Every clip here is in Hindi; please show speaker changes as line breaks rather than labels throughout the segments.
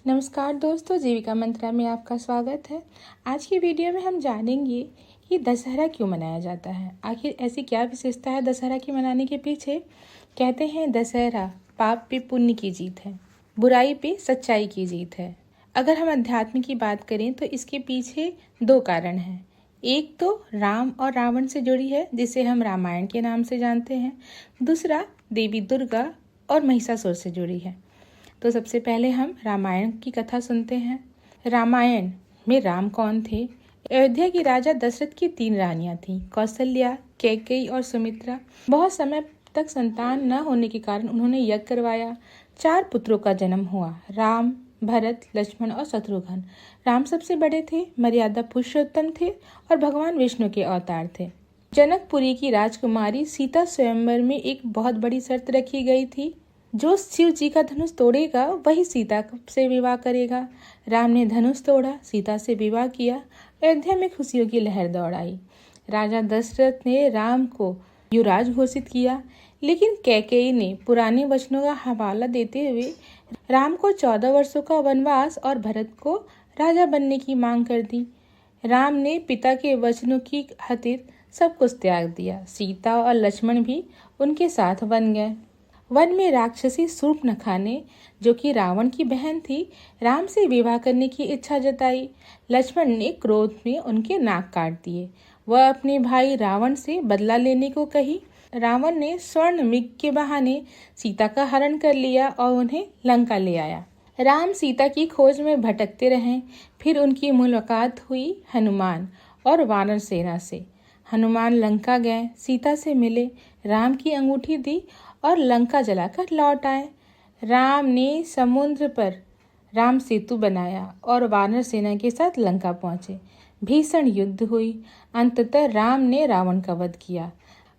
नमस्कार दोस्तों, जीविका मंत्रा में आपका स्वागत है। आज की वीडियो में हम जानेंगे कि दशहरा क्यों मनाया जाता है। आखिर ऐसी क्या विशेषता है दशहरा के मनाने के पीछे। कहते हैं दशहरा पाप पे पुण्य की जीत है, बुराई पे सच्चाई की जीत है। अगर हम अध्यात्म की बात करें तो इसके पीछे दो कारण हैं। एक तो राम और रावण से जुड़ी है, जिसे हम रामायण के नाम से जानते हैं। दूसरा देवी दुर्गा और महिषासुर से जुड़ी है। तो सबसे पहले हम रामायण की कथा सुनते हैं। रामायण में राम कौन थे? अयोध्या की राजा दशरथ की 3 रानियां थीं, कौशल्या, कैकेयी और सुमित्रा। बहुत समय तक संतान न होने के कारण उन्होंने यज्ञ करवाया। 4 पुत्रों का जन्म हुआ, राम, भरत, लक्ष्मण और शत्रुघ्न। राम सबसे बड़े थे, मर्यादा पुरुषोत्तम थे और भगवान विष्णु के अवतार थे। जनकपुरी की राजकुमारी सीता स्वयंवर में एक बहुत बड़ी शर्त रखी गई थी। जो शिव जी का धनुष तोड़ेगा वही सीता से विवाह करेगा। राम ने धनुष तोड़ा, सीता से विवाह किया। अयोध्या में खुशियों की लहर दौड़ आई। राजा दशरथ ने राम को युवराज घोषित किया, लेकिन कैकेयी ने पुराने वचनों का हवाला देते हुए राम को 14 वर्षों का वनवास और भरत को राजा बनने की मांग कर दी। राम ने पिता के वचनों की खातिर सब कुछ त्याग दिया। सीता और लक्ष्मण भी उनके साथ बन गए। वन में राक्षसी शूर्पणखा ने, जो कि रावण की बहन थी, राम से विवाह करने की इच्छा जताई। लक्ष्मण ने क्रोध में उनके नाक काट दिए। वह अपने भाई रावण से बदला लेने को कही। रावण ने स्वर्ण मृग के बहाने सीता का हरण कर लिया और उन्हें लंका ले आया। राम सीता की खोज में भटकते रहे। फिर उनकी मुलाकात हुई हनुमान और वानर सेना से। हनुमान लंका गए, सीता से मिले, राम की अंगूठी दी और लंका जलाकर लौट आए। राम ने समुद्र पर राम सेतु बनाया और वानर सेना के साथ लंका पहुंचे। भीषण युद्ध हुई। अंततः राम ने रावण का वध किया।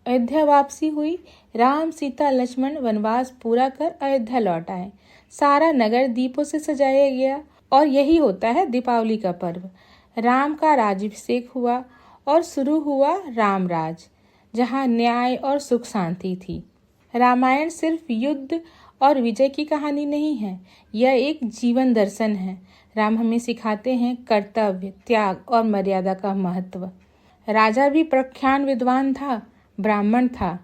अयोध्या वापसी हुई। राम, सीता, लक्ष्मण वनवास पूरा कर अयोध्या लौट आए। सारा नगर दीपों से सजाया गया और यही होता है दीपावली का पर्व। राम का राज्याभिषेक हुआ और शुरू हुआ राम राज, जहाँ न्याय और सुख शांति थी। रामायण सिर्फ युद्ध और विजय की कहानी नहीं है, यह एक जीवन दर्शन है। राम हमें सिखाते हैं कर्तव्य, त्याग और मर्यादा का महत्व। राजा भी प्रख्यात विद्वान था, ब्राह्मण था,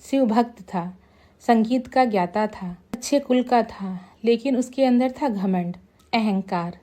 शिव भक्त था, संगीत का ज्ञाता था, अच्छे कुल का था, लेकिन उसके अंदर था घमंड, अहंकार।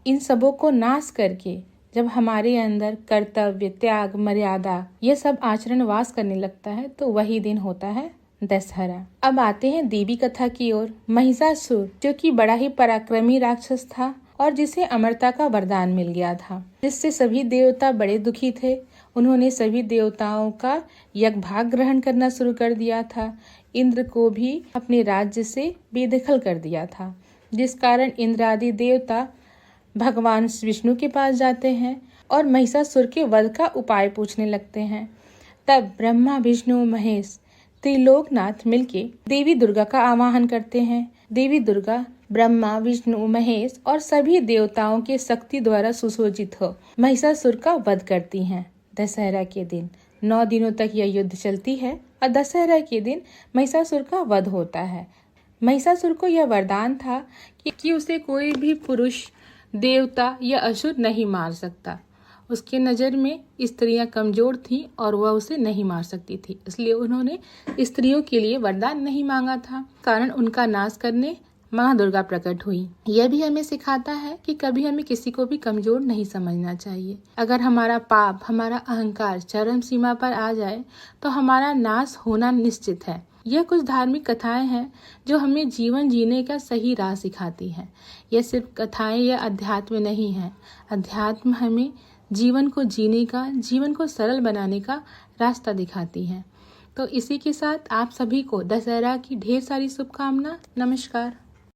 इन सबों को नाश करके जब हमारे अंदर कर्तव्य, त्याग, मर्यादा ये सब आचरण वास करने लगता है तो वही दिन होता है दशहरा। अब आते हैं देवी कथा की ओर। महिषासुर, जो कि बड़ा ही पराक्रमी राक्षस था और जिसे अमरता का वरदान मिल गया था, जिससे सभी देवता बड़े दुखी थे। उन्होंने सभी देवताओं का यज्ञ भाग ग्रहण करना शुरू कर दिया था। इंद्र को भी अपने राज्य से बेदखल कर दिया था, जिस कारण इंद्र आदि देवता भगवान विष्णु के पास जाते हैं और महिषासुर के वध का उपाय पूछने लगते हैं। तब ब्रह्मा, विष्णु, महेश, त्रिलोकनाथ मिलके देवी दुर्गा का आवाहन करते हैं। देवी दुर्गा ब्रह्मा, विष्णु, महेश और सभी देवताओं के शक्ति द्वारा सुसज्जित हो महिषासुर का वध करती हैं। दशहरा के दिन 9 दिनों तक यह युद्ध चलती है और दशहरा के दिन महिषासुर का वध होता है। महिषासुर को यह वरदान था कि उसे कोई भी पुरुष, देवता या असुर नहीं मार सकता। उसके नज़र में स्त्रियां कमजोर थीं और वह उसे नहीं मार सकती थी, इसलिए उन्होंने स्त्रियों के लिए वरदान नहीं मांगा था। कारण उनका नाश करने माँ दुर्गा प्रकट हुई। यह भी हमें सिखाता है कि कभी हमें किसी को भी कमजोर नहीं समझना चाहिए। अगर हमारा पाप, हमारा अहंकार चरम सीमा पर आ जाए तो हमारा नाश होना निश्चित है। यह कुछ धार्मिक कथाएं हैं जो हमें जीवन जीने का सही राह सिखाती हैं। यह सिर्फ कथाएं या अध्यात्म नहीं है। अध्यात्म हमें जीवन को जीने का, जीवन को सरल बनाने का रास्ता दिखाती है। तो इसी के साथ आप सभी को दशहरा की ढेर सारी शुभकामना। नमस्कार।